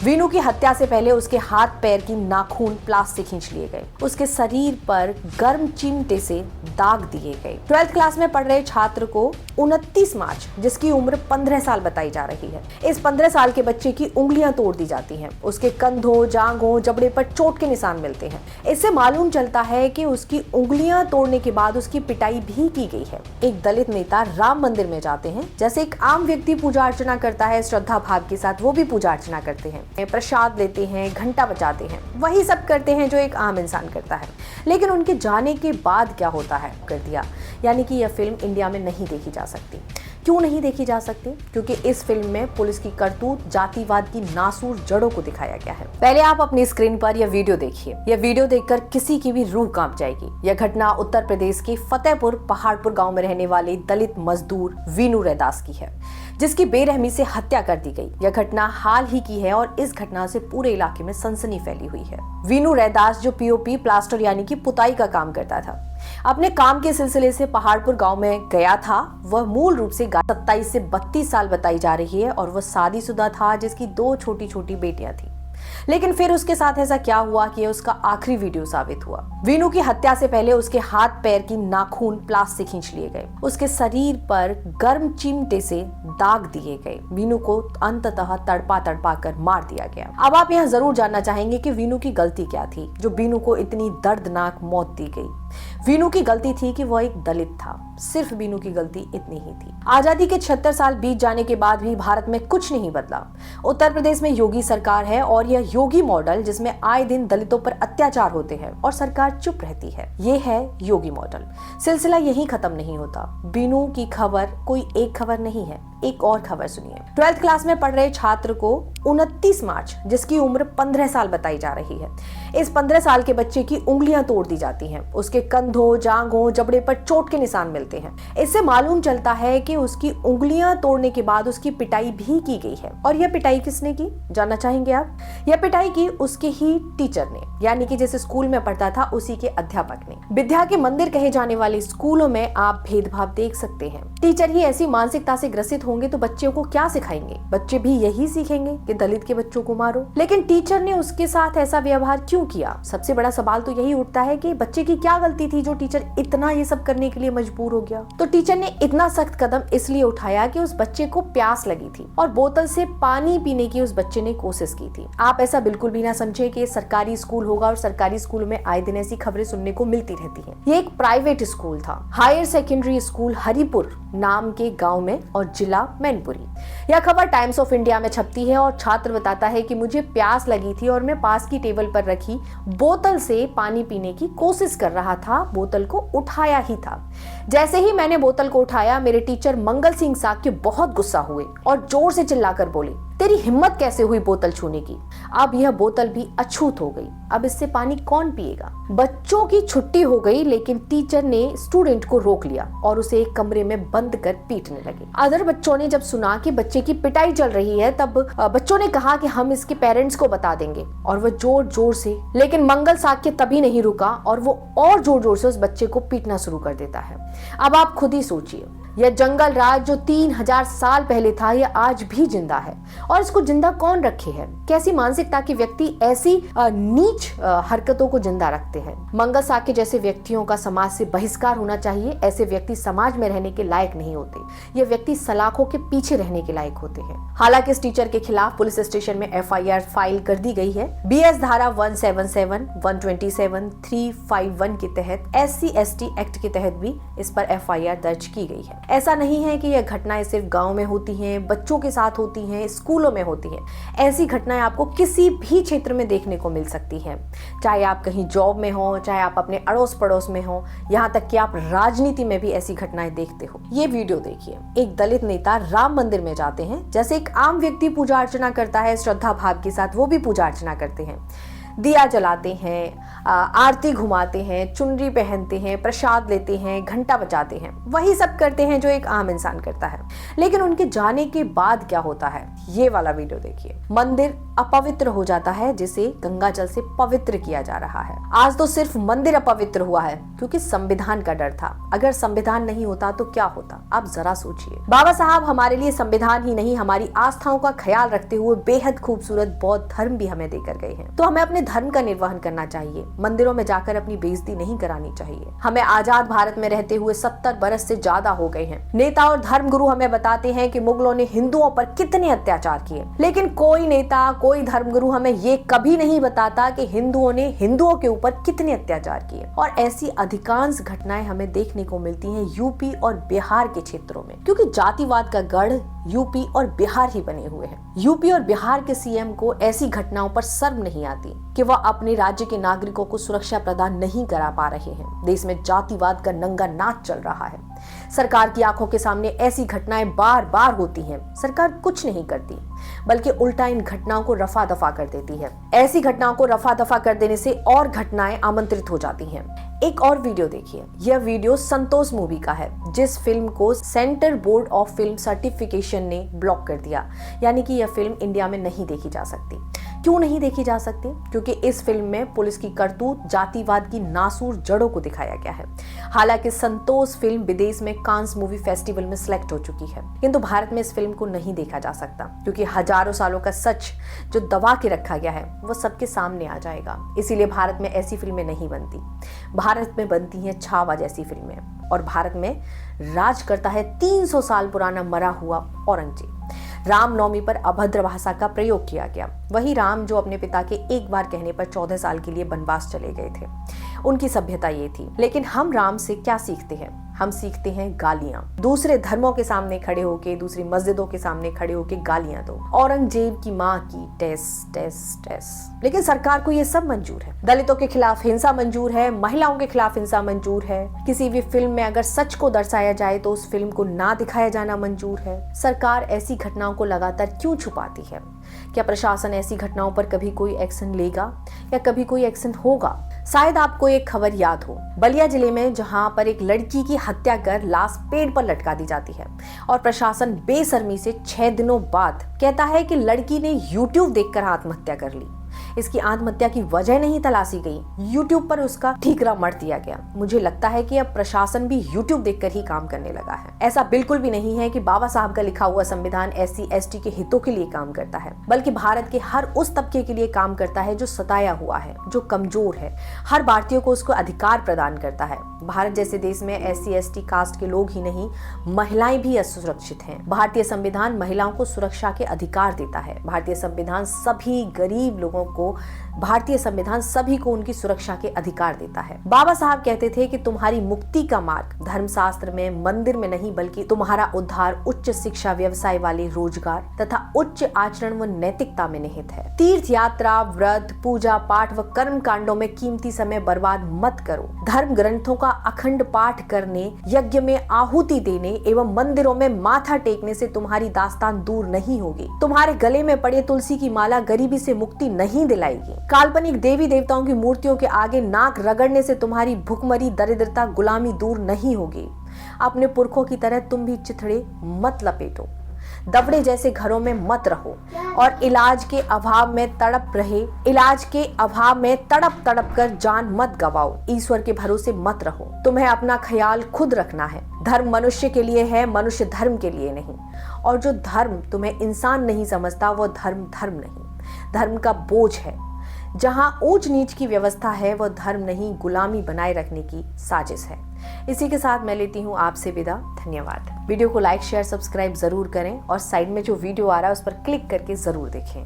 वीनू की हत्या से पहले उसके हाथ पैर की नाखून प्लास से खींच लिए गए। उसके शरीर पर गर्म चिमटे से दाग दिए गए। 12th क्लास में पढ़ रहे छात्र को 29 मार्च, जिसकी उम्र 15 साल बताई जा रही है, इस 15 साल के बच्चे की उंगलियां तोड़ दी जाती हैं। उसके कंधों, जांघों, जबड़े पर चोट के निशान मिलते हैं। इससे मालूम चलता है कि उसकी उंगलियां तोड़ने के बाद उसकी पिटाई भी की गई है। एक दलित नेता राम मंदिर में जाते हैं, जैसे एक आम व्यक्ति पूजा अर्चना करता है, श्रद्धा भाव के साथ वो भी पूजा अर्चना करते हैं, प्रसाद लेते हैं, घंटा बजाते हैं, वही सब करते हैं जो एक आम इंसान करता है। लेकिन उनके जाने के बाद क्या होता है कर दिया, यानी कि यह फिल्म इंडिया में नहीं देखी जा सकती। क्यों नहीं देखी जा सकती? क्योंकि इस फिल्म में पुलिस की करतूत, जातिवाद की नासूर जड़ों को दिखाया गया है। पहले आप अपनी स्क्रीन पर यह वीडियो देखिए। यह वीडियो देखकर किसी की भी रूह कांप जाएगी। यह घटना उत्तर प्रदेश के फतेहपुर पहाड़पुर गांव में रहने वाले दलित मजदूर वीनू रैदास की है, जिसकी बेरहमी से हत्या कर दी गई। यह घटना हाल ही की है और इस घटना से पूरे इलाके में सनसनी फैली हुई है। वीनू रैदास जो पीओपी प्लास्टर यानी कि पुताई का काम करता था, अपने काम के सिलसिले से पहाड़पुर गांव में गया था। वह मूल रूप से 27 से 32 साल बताई जा रही है और वह शादीशुदा था, जिसकी 2 छोटी छोटी बेटियां थी। लेकिन फिर उसके साथ ऐसा क्या हुआ कि उसका आखिरी वीडियो साबित हुआ। वीनू की हत्या से पहले उसके हाथ पैर की नाखून प्लास से खींच लिए गए। उसके शरीर पर गर्म चिमटे से दाग दिए गए। वीनू को अंततः तड़पा तड़पा कर मार दिया गया। अब आप यहाँ जरूर जानना चाहेंगे कि वीनू की गलती क्या थी जो वीनू को इतनी दर्दनाक मौत दी गई। वीनू की गलती थी कि वह एक दलित था। सिर्फ वीनू की गलती इतनी ही थी। आजादी के 76 साल बीत जाने के बाद भी भारत में कुछ नहीं बदला। उत्तर प्रदेश में योगी सरकार है और यह योगी मॉडल, जिसमें आए दिन दलितों पर अत्याचार होते हैं और सरकार चुप रहती है, ये है योगी मॉडल। सिलसिला यही खत्म नहीं होता। वीनू की खबर कोई एक खबर नहीं है, एक और खबर सुनिए। 12th क्लास में पढ़ रहे छात्र को 29 मार्च, जिसकी उम्र 15 साल बताई जा रही है, इस 15 साल के बच्चे की उंगलियां तोड़ दी जाती हैं। उसके कंधों, जांघों, जबड़े पर चोट के निशान मिलते हैं। इससे मालूम चलता है कि उसकी उंगलियां तोड़ने के बाद उसकी पिटाई भी की गई है। और यह पिटाई किसने की, जानना चाहेंगे आप? यह पिटाई की उसके ही टीचर ने, यानी कि जिस स्कूल में पढ़ता था उसी के अध्यापक ने। विद्या के मंदिर कहे जाने वाले स्कूलों में आप भेदभाव देख सकते हैं। टीचर ही ऐसी मानसिकता से ग्रसित होंगे तो बच्चों को क्या सिखाएंगे? बच्चे भी यही सीखेंगे कि दलित के बच्चों को मारो। लेकिन टीचर ने उसके साथ ऐसा व्यवहार क्यों किया? सबसे बड़ा सवाल तो यही उठता है कि बच्चे की क्या गलती थी जो टीचर इतना ये सब करने के लिए मजबूर हो गया? तो टीचर ने इतना सख्त कदम इसलिए उठाया कि उस बच्चे को प्यास लगी थी और बोतल से पानी पीने की उस बच्चे ने कोशिश की थी। आप ऐसा बिल्कुल भी ना समझे कि सरकारी स्कूल होगा और सरकारी स्कूल में आए दिन ऐसी खबरें सुनने को मिलती रहती हैं। ये एक प्राइवेट स्कूल था, हायर सेकेंडरी स्कूल हरिपुर नाम के गांव में और जिला मैनपुरी। यह खबर टाइम्स ऑफ इंडिया में छपती है और छात्र बताता है कि मुझे प्यास लगी थी और मैं पास की टेबल पर रखी बोतल से पानी पीने की कोशिश कर रहा था, बोतल को उठाया ही था। जैसे ही मैंने बोतल को उठाया, मेरे टीचर मंगल सिंह साक्य बहुत गुस्सा हुए और जोर से चिल्लाकर बोले, तेरी हिम्मत कैसे हुई बोतल छूने की? अब यह बोतल भी अछूत हो गई। अब इससे पानी कौन पिएगा? बच्चों की छुट्टी हो गई, लेकिन टीचर ने स्टूडेंट को रोक लिया और उसे एक कमरे में बंद कर पीटने लगे। अदर बच्चों ने जब सुना कि बच्चे की पिटाई चल रही है, तब बच्चों ने कहा कि हम इसके पेरेंट्स को बता देंगे और वह जोर जोर से, लेकिन मंगल साक्य तभी नहीं रुका और वो और जोर जोर से उस बच्चे को पीटना शुरू कर देता है। अब आप खुद ही सोचिए, यह जंगल राज जो 3000 साल पहले था, यह आज भी जिंदा है और इसको जिंदा कौन रखे है? कैसी मानसिकता के व्यक्ति ऐसी नीच हरकतों को जिंदा रखते हैं? मंगल साक्य जैसे व्यक्तियों का समाज से बहिष्कार होना चाहिए। ऐसे व्यक्ति समाज में रहने के लायक नहीं होते। ये व्यक्ति सलाखों के पीछे रहने के लायक होते हैं। हालांकि इस टीचर के खिलाफ पुलिस स्टेशन में FIR फाइल कर दी गई है। BS धारा 177, 127, 351 के तहत SC/ST एक्ट के तहत भी इस पर FIR दर्ज की गई है। ऐसा नहीं है कि यह घटनाएं सिर्फ गांव में होती हैं, बच्चों के साथ होती हैं, स्कूलों में होती हैं। ऐसी घटनाएं आपको किसी भी क्षेत्र में देखने को मिल सकती हैं, चाहे आप कहीं जॉब में हो, चाहे आप अपने अड़ोस पड़ोस में हो, यहाँ तक कि आप राजनीति में भी ऐसी घटनाएं देखते हो। ये वीडियो देखिए। एक दलित नेता राम मंदिर में जाते हैं, जैसे एक आम व्यक्ति पूजा अर्चना करता है, श्रद्धा भाव के साथ वो भी पूजा अर्चना करते हैं। दिया जलाते हैं, आरती घुमाते हैं, चुनरी पहनते हैं, प्रसाद लेते हैं, घंटा बजाते हैं, वही सब करते हैं जो एक आम इंसान करता है। लेकिन उनके जाने के बाद क्या होता है, ये वाला वीडियो देखिए। मंदिर अपवित्र हो जाता है जिसे गंगा जल से पवित्र किया जा रहा है। आज तो सिर्फ मंदिर अपवित्र हुआ है क्योंकि संविधान का डर था। अगर संविधान नहीं होता तो क्या होता, आप जरा सोचिए। बाबा साहब हमारे लिए संविधान ही नहीं, हमारी आस्थाओं का ख्याल रखते हुए बेहद खूबसूरत बौद्ध धर्म भी हमें देकर गए हैं। तो हमें अपने धर्म का निर्वहन करना चाहिए, मंदिरों में जाकर अपनी बेइज्जती नहीं करानी चाहिए। हमें आजाद भारत में रहते हुए 70 बरस से ज्यादा हो गए हैं। नेता और धर्मगुरु हमें बताते हैं कि मुगलों ने हिंदुओं पर कितने अत्याचार किए, लेकिन कोई नेता, कोई धर्मगुरु हमें ये कभी नहीं बताता कि हिंदुओं ने हिंदुओं के ऊपर कितने अत्याचार किए। और ऐसी अधिकांश घटनाएं हमें देखने को मिलती हैं यूपी और बिहार के क्षेत्रों में, क्योंकि जातिवाद का गढ़ यूपी और बिहार ही बने हुए हैं। यूपी और बिहार के सीएम को ऐसी घटनाओं पर शर्म नहीं आती कि वह अपने राज्य के नागरिकों को सुरक्षा प्रदान नहीं करा पा रहे हैं। देश में जातिवाद का नंगा नाच चल रहा है। सरकार की आंखों के सामने ऐसी घटनाएं बार बार होती हैं। सरकार कुछ नहीं करती, बल्कि उल्टा इन घटनाओं को रफा दफा कर देती है। ऐसी घटनाओं को रफा दफा कर देने से और घटनाएं आमंत्रित हो जाती हैं। एक और वीडियो देखिए। यह वीडियो संतोष मूवी का है, जिस फिल्म को centre board of film certification ने ब्लॉक कर दिया, यानी कि यह फिल्म इंडिया में नहीं देखी जा सकती। क्यों नहीं देखी जा सकती? क्योंकि इस फिल्म में पुलिस की करतूत, जातिवाद की नासूर जड़ों को दिखाया गया है। हालांकि संतोष फिल्म विदेश में कांस मूवी फेस्टिवल में सिलेक्ट हो चुकी है, किंतु भारत में इस फिल्म को नहीं देखा जा सकता, क्योंकि हजारों सालों का सच जो दबा के रखा गया है वो सबके सामने आ जाएगा। इसीलिए भारत में ऐसी फिल्में नहीं बनती। भारत में बनती हैं छावा जैसी फिल्में, और भारत में राज करता है 300 साल पुराना मरा हुआ औरंगजेब। रामनवमी पर अभद्र भाषा का प्रयोग किया गया। वही राम जो अपने पिता के एक बार कहने पर 14 साल के लिए वनवास चले गए थे। उनकी सभ्यता ये थी। लेकिन हम राम से क्या सीखते हैं? हम सीखते हैं गालियां। दूसरे धर्मों के सामने खड़े होके, दूसरी मस्जिदों के सामने खड़े होके गालियां दो। औरंगजेब की माँ की टेस टेस टेस। लेकिन सरकार को ये सब मंजूर है। दलितों के खिलाफ हिंसा मंजूर है, महिलाओं के खिलाफ हिंसा मंजूर है। किसी भी फिल्म में अगर सच को दर्शाया जाए तो उस फिल्म को ना दिखाया जाना मंजूर है। सरकार ऐसी घटनाओं को लगातार क्यों छुपाती है? क्या प्रशासन ऐसी घटनाओं पर कभी कोई एक्शन लेगा या कभी कोई एक्शन होगा? शायद आपको एक खबर याद हो, बलिया जिले में, जहां पर एक लड़की की हत्या कर लाश पेड़ पर लटका दी जाती है और प्रशासन बेशर्मी से 6 दिनों बाद कहता है कि लड़की ने YouTube देखकर आत्महत्या कर ली। इसकी आत्महत्या की वजह नहीं तलाशी गई, YouTube पर उसका ठीकरा मर दिया गया। मुझे लगता है कि अब प्रशासन भी YouTube देखकर ही काम करने लगा है। ऐसा बिल्कुल भी नहीं है कि बाबा साहब का लिखा हुआ संविधान SC ST के हितों के लिए काम करता है, बल्कि भारत के हर उस तबके के लिए काम करता है जो सताया हुआ है, जो कमजोर है। हर भारतीय को उसको अधिकार प्रदान करता है। भारत जैसे देश में SC ST कास्ट के लोग ही नहीं, महिलाएं भी असुरक्षित हैं। भारतीय संविधान महिलाओं को सुरक्षा के अधिकार देता है। भारतीय संविधान सभी गरीब लोगों को, भारतीय संविधान सभी को उनकी सुरक्षा के अधिकार देता है। बाबा साहब कहते थे कि तुम्हारी मुक्ति का मार्ग धर्मशास्त्र में, मंदिर में नहीं, बल्कि तुम्हारा उद्धार उच्च शिक्षा, व्यवसाय वाले रोजगार तथा उच्च आचरण व नैतिकता में निहित है। तीर्थ यात्रा, व्रत, पूजा पाठ व कर्म कांडों में कीमती समय बर्बाद मत करो। धर्म ग्रंथों का अखंड पाठ करने, यज्ञ में आहुति देने एवं मंदिरों में माथा टेकने से तुम्हारी दास्तान दूर नहीं होगी। तुम्हारे गले में पड़े तुलसी की माला गरीबी से मुक्ति नहीं दिलाएगी। काल्पनिक देवी देवताओं की मूर्तियों के आगे नाक रगड़ने से तुम्हारी भुखमरी, दरिद्रता, गुलामी दूर नहीं होगी। अपने पुरखों की तरह तुम भी चिथड़े मत लपेटो, दबड़े जैसे घरों में मत रहो और इलाज के अभाव में तड़प तड़प कर जान मत गवाओ। ईश्वर के भरोसे मत रहो। तुम्हें अपना ख्याल खुद रखना है। धर्म मनुष्य के लिए है, मनुष्य धर्म के लिए नहीं। और जो धर्म तुम्हें इंसान नहीं समझता वो धर्म धर्म नहीं, धर्म का बोझ है। जहां ऊंच नीच की व्यवस्था है वह धर्म नहीं, गुलामी बनाए रखने की साजिश है। इसी के साथ मैं लेती हूँ आपसे विदा। धन्यवाद। वीडियो को लाइक, शेयर, सब्सक्राइब जरूर करें और साइड में जो वीडियो आ रहा है उस पर क्लिक करके जरूर देखें।